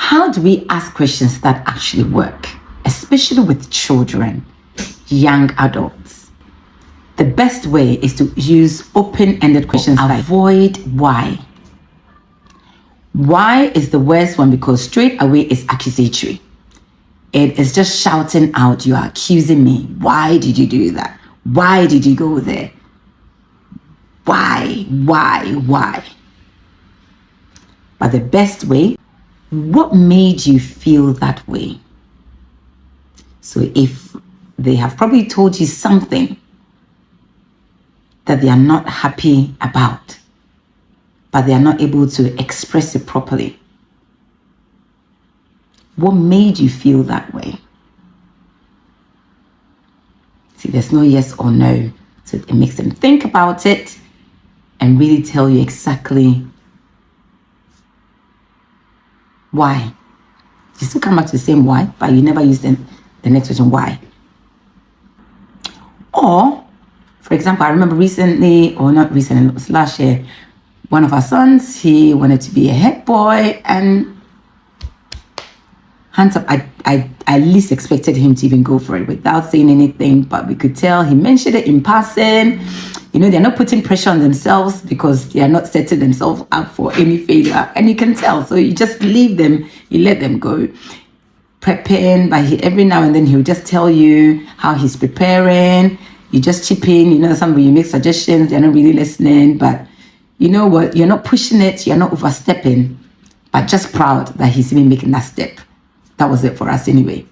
How do we ask questions that actually work, especially with children, young adults? The best way is to use open-ended questions. Avoid why. Why is the worst one because straight away it's accusatory. It is just shouting out, you are accusing me. Why did you do that? Why did you go there? Why? But the best way, what made you feel that way? So if they have probably told you something that they are not happy about, but they are not able to express it properly, what made you feel that way? See, there's no yes or no. So it makes them think about it and really tell you exactly why. You still come back to the same why, but you never use the next question, why. Or, for example, I remember recently, or not recently, it was last year, one of our sons, he wanted to be a head boy, and hands up, I least expected him to even go for it without saying anything, but we could tell he mentioned it in passing. You know, they're not putting pressure on themselves because they are not setting themselves up for any failure. And you can tell. So you just leave them, you let them go. Prepping, but every now and then he'll just tell you how he's preparing. You just chip in, you know, some you make suggestions, they're not really listening, but you know what, you're not pushing it, you're not overstepping, but just proud that he's even making that step. That was it for us anyway.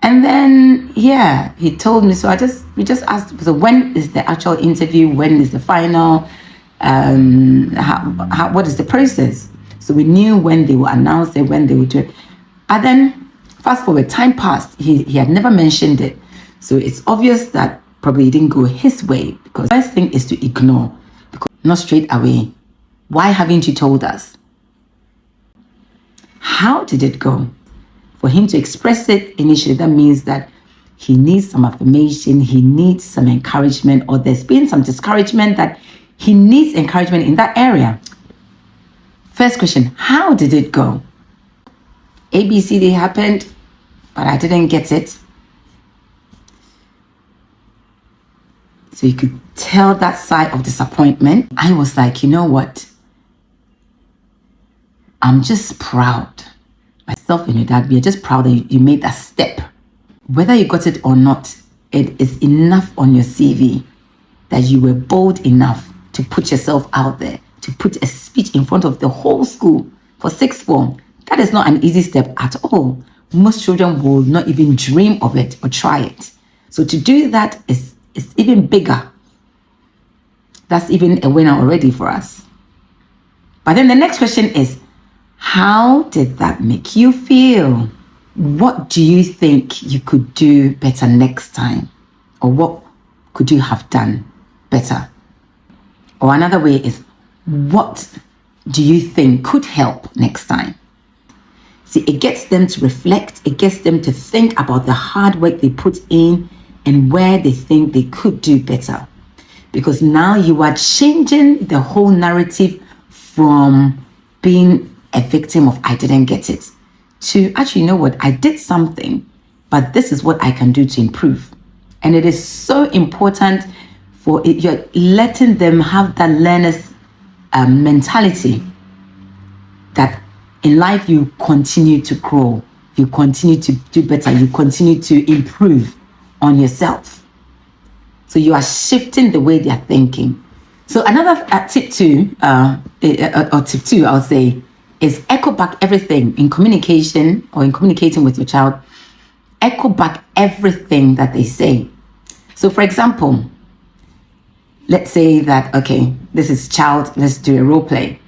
And then, yeah, he told me, so we just asked, so when is the actual interview? When is the final? What is the process? So we knew when they would announce it, when they would do it. And then, fast forward, time passed. He had never mentioned it. So it's obvious that probably it didn't go his way, because the first thing is to ignore, because not straight away. Why haven't you told us? How did it go? For him to express it initially, that means that he needs some affirmation, he needs some encouragement, or there's been some discouragement that he needs encouragement in that area. First question, how did it go? ABCD happened, but I didn't get it. So you could tell that side of disappointment. I was like, you know what? I'm just proud. Myself and your dad, we are just proud that you made that step. Whether you got it or not, it is enough on your CV that you were bold enough to put yourself out there, to put a speech in front of the whole school for sixth form. That is not an easy step at all. Most children will not even dream of it or try it. So to do that is even bigger. That's even a winner already for us. But then the next question is, how did that make you feel? What do you think you could do better next time? Or what could you have done better? Or another way is, what do you think could help next time? See, it gets them to reflect, it gets them to think about the hard work they put in and where they think they could do better. Because now you are changing the whole narrative from being a victim of I didn't get it to actually, you know what, I did something, but this is what I can do to improve. And it is so important for it, you're letting them have that learner's mentality that in life you continue to grow, you continue to do better, you continue to improve on yourself. So you are shifting the way they are thinking. So another tip two, I'll say, is echo back everything in communication or in communicating with your child. Echo back everything that they say. So for example, let's say that, okay, this is child, let's do a role play.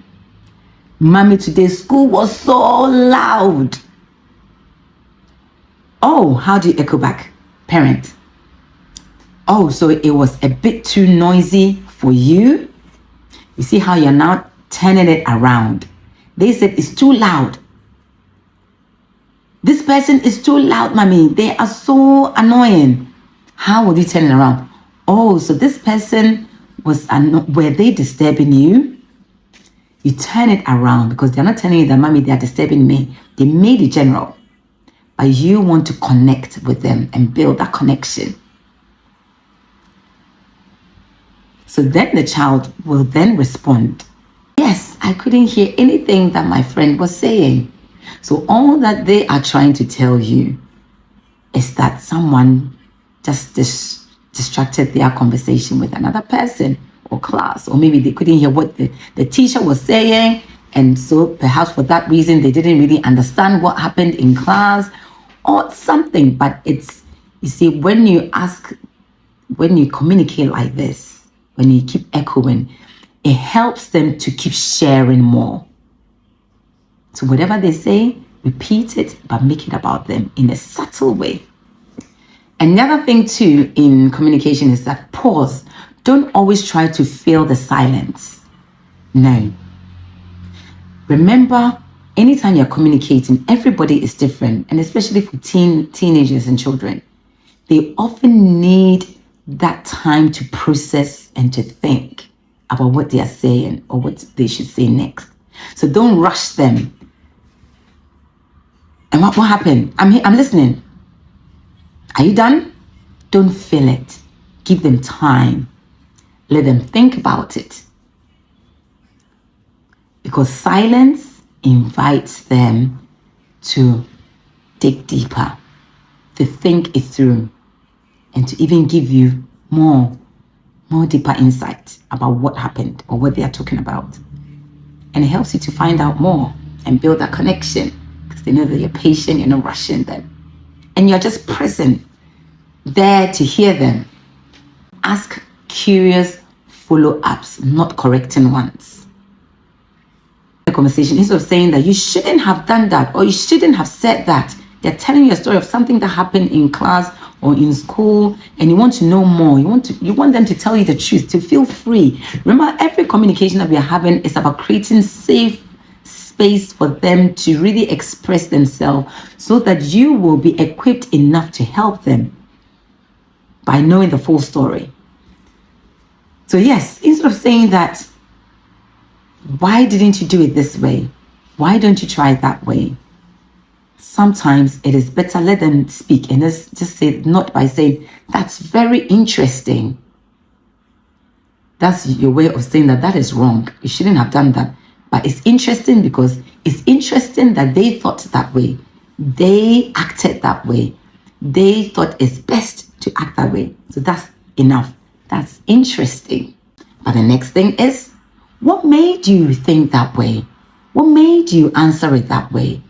Mommy, today's school was so loud. Oh, how do you echo back? Parent. Oh, so it was a bit too noisy for you? You see how you're now turning it around. They said it's too loud. This person is too loud, mommy. They are so annoying. How will you turn it around? Oh, so this person was, were they disturbing you? You turn it around, because they're not telling you that, mommy, they are disturbing me. They made it general. But you want to connect with them and build that connection. So then the child will then respond, yes, I couldn't hear anything that my friend was saying. So all that they are trying to tell you is that someone just distracted their conversation with another person or class, or maybe they couldn't hear what the teacher was saying, and so perhaps for that reason they didn't really understand what happened in class or something. But it's, you see, when you communicate like this, when you keep echoing, it helps them to keep sharing more. So whatever they say, repeat it, but make it about them in a subtle way. Another thing too in communication is that pause. Don't always try to fill the silence. No. Remember, anytime you're communicating, everybody is different, and especially for teenagers and children, they often need that time to process and to think about what they are saying or what they should say next. So don't rush them. And what happened? I'm here, I'm listening. Are you done? Don't fill it. Give them time. Let them think about it. Because silence invites them to dig deeper, to think it through, and to even give you more deeper insight about what happened or what they are talking about. And it helps you to find out more and build that connection, because they know that you're patient, you're not rushing them, and you're just present there to hear them. Ask curious follow-ups, not correcting ones. The conversation, instead of saying that you shouldn't have done that or you shouldn't have said that, they're telling you a story of something that happened in class or in school, and you want to know more. You want them to tell you the truth, to feel free. Remember, every communication that we are having is about creating safe space for them to really express themselves, so that you will be equipped enough to help them by knowing the full story. So yes, instead of saying that, why didn't you do it this way? Why don't you try it that way? Sometimes it is better, let them speak, and just say, not by saying, that's very interesting. That's your way of saying that is wrong. You shouldn't have done that. But it's interesting, because it's interesting that they thought that way. They acted that way. They thought it's best to act that way. So that's enough. That's interesting. But the next thing is, what made you think that way? What made you answer it that way?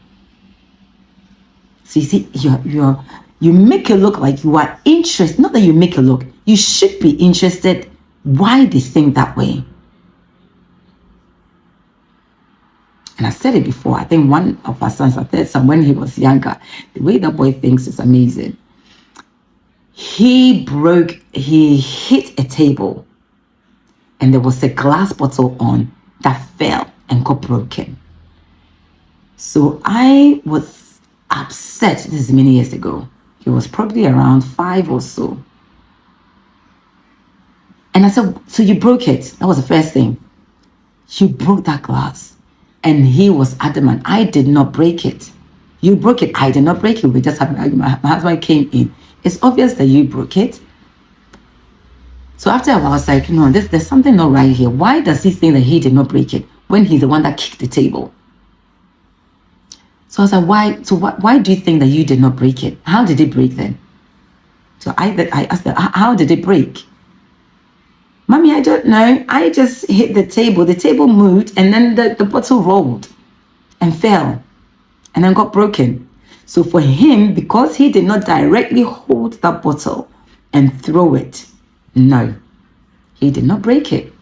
So you see, you make it look like you are interested. Not that you make it look. You should be interested why they think that way. And I said it before. I think one of our sons, I said some when he was younger, the way that boy thinks is amazing. He hit a table, and there was a glass bottle on that fell and got broken. So I was upset. This is many years ago. He was probably around 5 or so. And I said, so you broke it? That was the first thing. You broke that glass. And he was adamant, I did not break it. You broke it. I did not break it. We just having an argument. My husband came in. It's obvious that you broke it. So after a while, I was like, no, there's something not right here. Why does he think that he did not break it when he's the one that kicked the table? So I was like, why? So why do you think that you did not break it? How did it break then? So I asked her, how did it break? Mommy, I don't know. I just hit the table. The table moved, and then the bottle rolled and fell and then got broken. So for him, because he did not directly hold that bottle and throw it, no, he did not break it.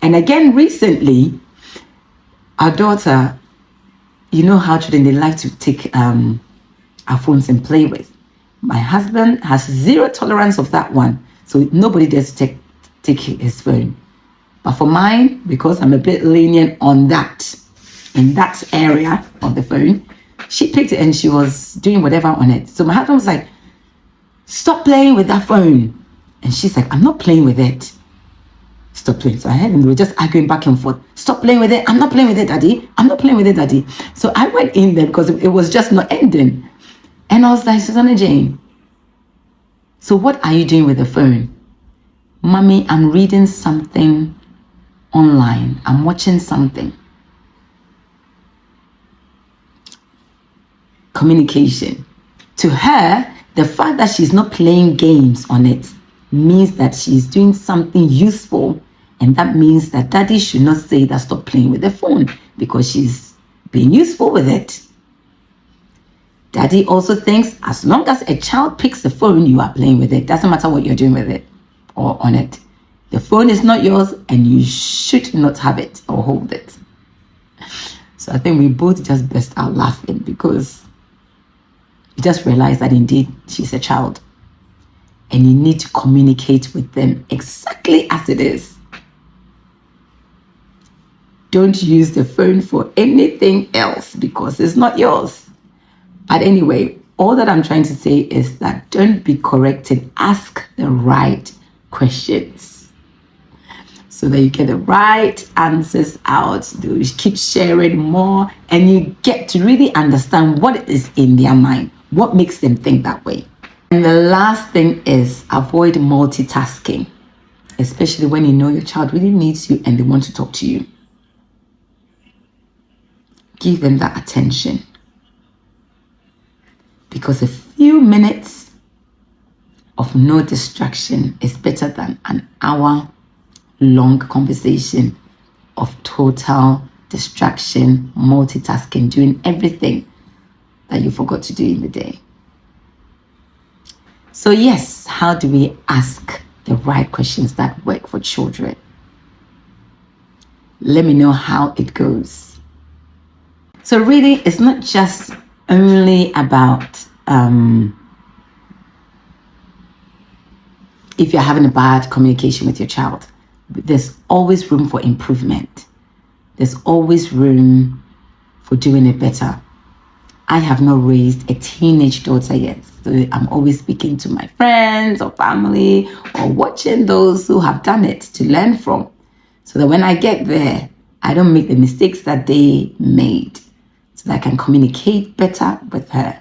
And again, recently, our daughter, you know how children, they like to take our phones and play with. My husband has zero tolerance of that one. So nobody dares to take his phone. But for mine, because I'm a bit lenient on that, in that area of the phone, she picked it and she was doing whatever on it. So my husband was like, stop playing with that phone. And she's like, I'm not playing with it. Stop playing. So I heard them, they were just arguing back and forth. Stop playing with it. I'm not playing with it, Daddy. I'm not playing with it, Daddy. So I went in there because it was just not ending. And I was like, Susanna Jane, so what are you doing with the phone? Mommy, I'm reading something online. I'm watching something. Communication. To her, the fact that she's not playing games on it means that she's doing something useful, and that means that Daddy should not say that stop playing with the phone because she's being useful with it. Daddy also thinks as long as a child picks the phone, you are playing with it. Doesn't matter what you're doing with it or on it. The phone is not yours and you should not have it or hold it. So I think we both just burst out laughing because we just realized that indeed she's a child. And you need to communicate with them exactly as it is. Don't use the phone for anything else because it's not yours. But anyway, all that I'm trying to say is that don't be corrected. Ask the right questions so that you get the right answers out. You keep sharing more and you get to really understand what is in their mind, what makes them think that way. And the last thing is avoid multitasking, especially when you know your child really needs you and they want to talk to you. Give them that attention. Because a few minutes of no distraction is better than an hour-long conversation of total distraction, multitasking, doing everything that you forgot to do in the day. So yes, how do we ask the right questions that work for children? Let me know how it goes. So really, it's not just only about if you're having a bad communication with your child. There's always room for improvement. There's always room for doing it better. I have not raised a teenage daughter yet, so I'm always speaking to my friends or family or watching those who have done it to learn from, so that when I get there, I don't make the mistakes that they made, so that I can communicate better with her.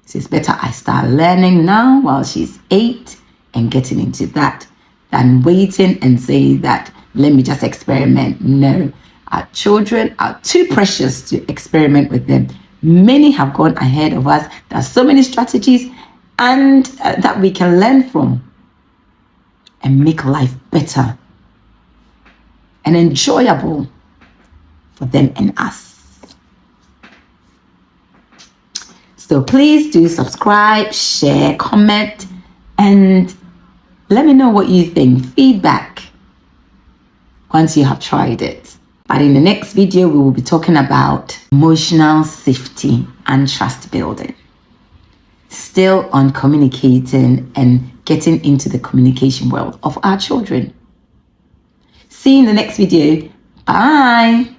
So it's better I start learning now while she's 8 and getting into that than waiting and saying that, let me just experiment. No, our children are too precious to experiment with them. Many have gone ahead of us. There's so many strategies and that we can learn from and make life better and enjoyable for them and us. So please do subscribe, share, comment, and let me know what you think. Feedback once you have tried it. But in the next video, we will be talking about emotional safety and trust building. Still on communicating and getting into the communication world of our children. See you in the next video. Bye.